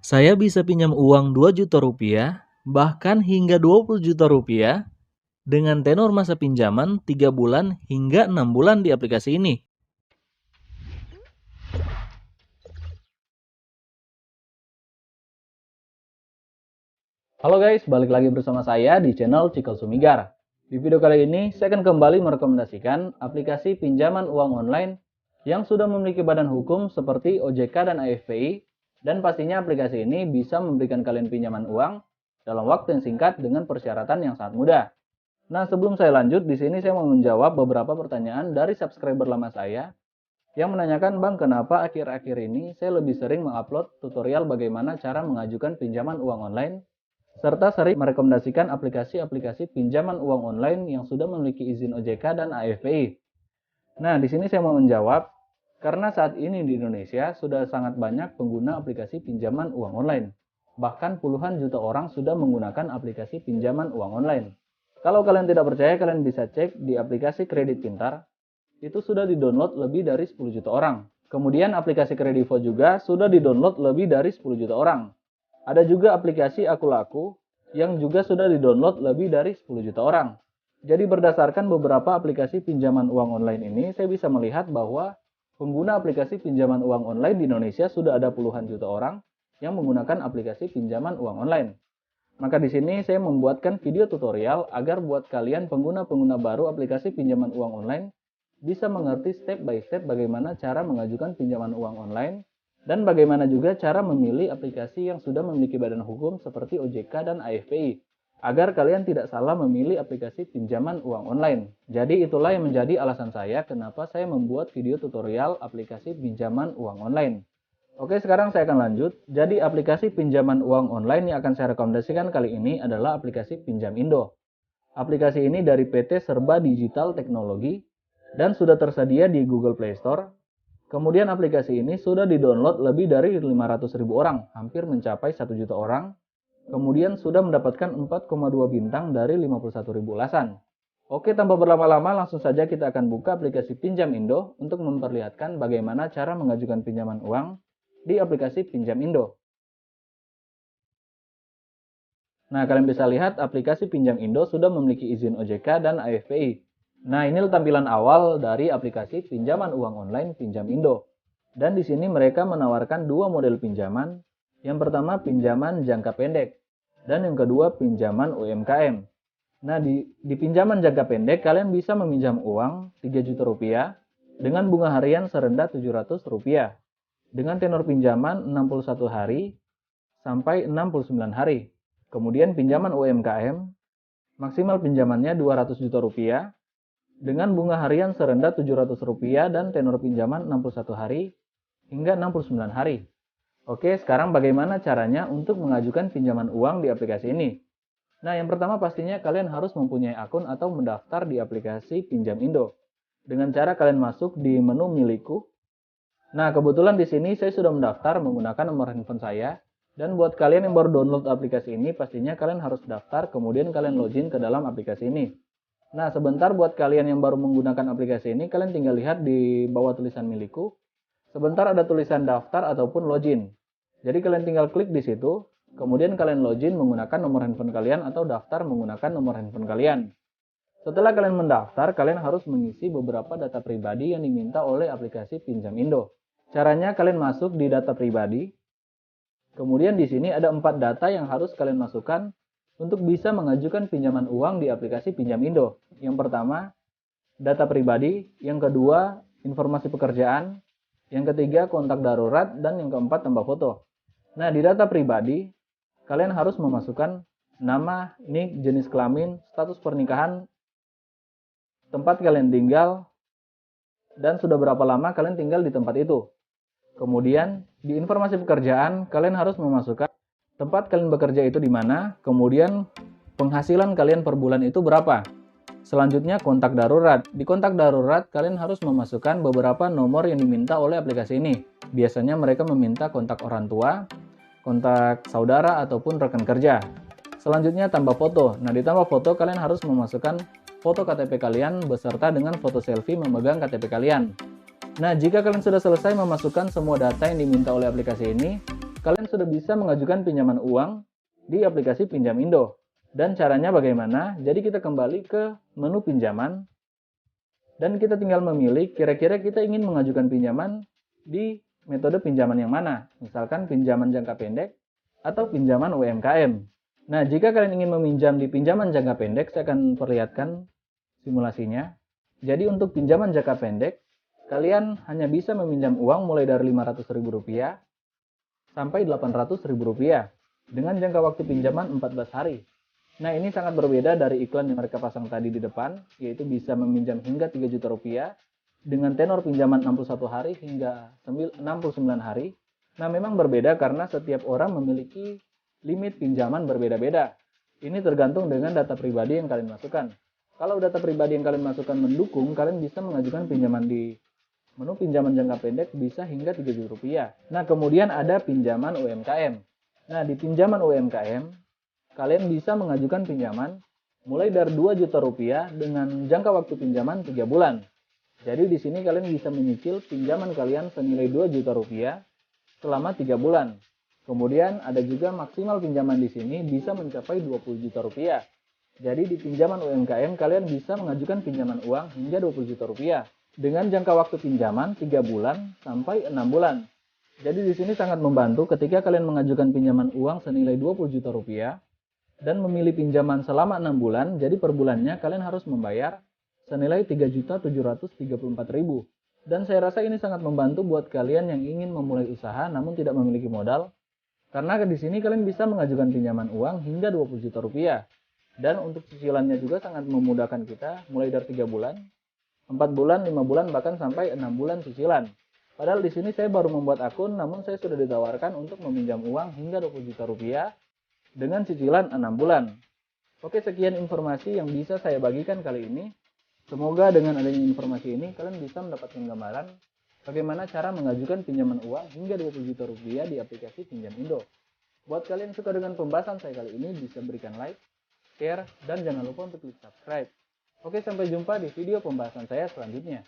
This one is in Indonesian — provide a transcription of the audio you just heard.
Saya bisa pinjam uang 2 juta rupiah, bahkan hingga 20 juta rupiah dengan tenor masa pinjaman 3 bulan hingga 6 bulan di aplikasi ini. Halo guys, balik lagi bersama saya di channel Cikal Sumigar. Di video kali ini, saya akan kembali merekomendasikan aplikasi pinjaman uang online yang sudah memiliki badan hukum seperti OJK dan AFPI, dan pastinya aplikasi ini bisa memberikan kalian pinjaman uang dalam waktu yang singkat dengan persyaratan yang sangat mudah. Nah, sebelum saya lanjut, di sini saya mau menjawab beberapa pertanyaan dari subscriber lama saya yang menanyakan, "Bang, kenapa akhir-akhir ini saya lebih sering mengupload tutorial bagaimana cara mengajukan pinjaman uang online serta sering merekomendasikan aplikasi-aplikasi pinjaman uang online yang sudah memiliki izin OJK dan AFPI?" Nah, di sini saya mau menjawab, karena saat ini di Indonesia sudah sangat banyak pengguna aplikasi pinjaman uang online. Bahkan puluhan juta orang sudah menggunakan aplikasi pinjaman uang online. Kalau kalian tidak percaya, kalian bisa cek di aplikasi Kredit Pintar. Itu sudah di-download lebih dari 10 juta orang. Kemudian aplikasi Kredivo juga sudah di-download lebih dari 10 juta orang. Ada juga aplikasi Akulaku yang juga sudah di-download lebih dari 10 juta orang. Jadi berdasarkan beberapa aplikasi pinjaman uang online ini, saya bisa melihat bahwa pengguna aplikasi pinjaman uang online di Indonesia sudah ada puluhan juta orang yang menggunakan aplikasi pinjaman uang online. Maka di sini saya membuatkan video tutorial agar buat kalian pengguna-pengguna baru aplikasi pinjaman uang online bisa mengerti step by step bagaimana cara mengajukan pinjaman uang online dan bagaimana juga cara memilih aplikasi yang sudah memiliki badan hukum seperti OJK dan AFPI, agar kalian tidak salah memilih aplikasi pinjaman uang online. Jadi itulah yang menjadi alasan saya kenapa saya membuat video tutorial aplikasi pinjaman uang online. Oke, sekarang saya akan lanjut. Jadi aplikasi pinjaman uang online yang akan saya rekomendasikan kali ini adalah aplikasi Pinjam Indo. Aplikasi ini dari PT Serba Digital Teknologi dan sudah tersedia di Google Play Store. Kemudian aplikasi ini sudah di-download lebih dari 500.000 orang, hampir mencapai 1 juta orang. Kemudian sudah mendapatkan 4,2 bintang dari 51.000 ulasan. Oke, tanpa berlama-lama langsung saja kita akan buka aplikasi Pinjam Indo untuk memperlihatkan bagaimana cara mengajukan pinjaman uang di aplikasi Pinjam Indo. Nah, kalian bisa lihat aplikasi Pinjam Indo sudah memiliki izin OJK dan AFPI. Nah, ini tampilan awal dari aplikasi pinjaman uang online Pinjam Indo. Dan di sini mereka menawarkan dua model pinjaman. Yang pertama pinjaman jangka pendek dan yang kedua pinjaman UMKM. Nah, di pinjaman jangka pendek kalian bisa meminjam uang 3 juta rupiah dengan bunga harian serendah 700 rupiah dengan tenor pinjaman 61 hari sampai 69 hari. Kemudian pinjaman UMKM maksimal pinjamannya 200 juta rupiah dengan bunga harian serendah 700 rupiah dan tenor pinjaman 61 hari hingga 69 hari. Oke, sekarang bagaimana caranya untuk mengajukan pinjaman uang di aplikasi ini? Nah, yang pertama pastinya kalian harus mempunyai akun atau mendaftar di aplikasi Pinjam Indo. Dengan cara kalian masuk di menu Milikku. Nah, kebetulan di sini saya sudah mendaftar menggunakan nomor handphone saya. Dan buat kalian yang baru download aplikasi ini, pastinya kalian harus daftar, kemudian kalian login ke dalam aplikasi ini. Nah, sebentar buat kalian yang baru menggunakan aplikasi ini, kalian tinggal lihat di bawah tulisan Milikku. Sebentar ada tulisan daftar ataupun login. Jadi kalian tinggal klik di situ, kemudian kalian login menggunakan nomor handphone kalian atau daftar menggunakan nomor handphone kalian. Setelah kalian mendaftar, kalian harus mengisi beberapa data pribadi yang diminta oleh aplikasi Pinjam Indo. Caranya kalian masuk di data pribadi. Kemudian di sini ada 4 data yang harus kalian masukkan untuk bisa mengajukan pinjaman uang di aplikasi Pinjam Indo. Yang pertama, data pribadi. Yang kedua, informasi pekerjaan. Yang ketiga, kontak darurat. Dan yang keempat, tambah foto. Nah, di data pribadi, kalian harus memasukkan nama, nik, jenis kelamin, status pernikahan, tempat kalian tinggal, dan sudah berapa lama kalian tinggal di tempat itu. Kemudian, di informasi pekerjaan, kalian harus memasukkan tempat kalian bekerja itu di mana, kemudian penghasilan kalian per bulan itu berapa. Selanjutnya kontak darurat. Di kontak darurat kalian harus memasukkan beberapa nomor yang diminta oleh aplikasi ini. Biasanya mereka meminta kontak orang tua, kontak saudara ataupun rekan kerja. Selanjutnya tambah foto. Nah, di tambah foto kalian harus memasukkan foto KTP kalian beserta dengan foto selfie memegang KTP kalian. Nah, jika kalian sudah selesai memasukkan semua data yang diminta oleh aplikasi ini, kalian sudah bisa mengajukan pinjaman uang di aplikasi Pinjam Indo. Dan caranya bagaimana? Jadi kita kembali ke menu pinjaman dan kita tinggal memilih kira-kira kita ingin mengajukan pinjaman di metode pinjaman yang mana. Misalkan pinjaman jangka pendek atau pinjaman UMKM. Nah, jika kalian ingin meminjam di pinjaman jangka pendek, saya akan perlihatkan simulasinya. Jadi untuk pinjaman jangka pendek, kalian hanya bisa meminjam uang mulai dari Rp500.000 sampai Rp800.000 dengan jangka waktu pinjaman 14 hari. Nah, ini sangat berbeda dari iklan yang mereka pasang tadi di depan, yaitu bisa meminjam hingga Rp3 juta dengan tenor pinjaman 61 hari hingga 69 hari. Nah, memang berbeda karena setiap orang memiliki limit pinjaman berbeda-beda. Ini tergantung dengan data pribadi yang kalian masukkan. Kalau data pribadi yang kalian masukkan mendukung, kalian bisa mengajukan pinjaman di menu pinjaman jangka pendek bisa hingga Rp3 juta. Nah, kemudian ada pinjaman UMKM. Nah, di pinjaman UMKM, kalian bisa mengajukan pinjaman mulai dari Rp2 juta dengan jangka waktu pinjaman 3 bulan. Jadi di sini kalian bisa menyicil pinjaman kalian senilai Rp2 juta selama 3 bulan. Kemudian ada juga maksimal pinjaman di sini bisa mencapai Rp20 juta. Jadi di pinjaman UMKM kalian bisa mengajukan pinjaman uang hingga Rp20 juta dengan jangka waktu pinjaman 3 bulan sampai 6 bulan. Jadi di sini sangat membantu ketika kalian mengajukan pinjaman uang senilai Rp20 juta dan memilih pinjaman selama 6 bulan, jadi per bulannya kalian harus membayar senilai Rp3.734.000. Dan saya rasa ini sangat membantu buat kalian yang ingin memulai usaha namun tidak memiliki modal. Karena di sini kalian bisa mengajukan pinjaman uang hingga Rp20 juta. Dan untuk cicilannya juga sangat memudahkan kita, mulai dari 3 bulan, 4 bulan, 5 bulan, bahkan sampai 6 bulan cicilan. Padahal di sini saya baru membuat akun, namun saya sudah ditawarkan untuk meminjam uang hingga Rp20 juta dengan cicilan 6 bulan. Oke, sekian informasi yang bisa saya bagikan kali ini. Semoga dengan adanya informasi ini kalian bisa mendapatkan gambaran bagaimana cara mengajukan pinjaman uang hingga Rp20 juta di aplikasi Pinjam Indo. Buat kalian yang suka dengan pembahasan saya kali ini, bisa berikan like, share, dan jangan lupa untuk klik subscribe. Oke, sampai jumpa di video pembahasan saya selanjutnya.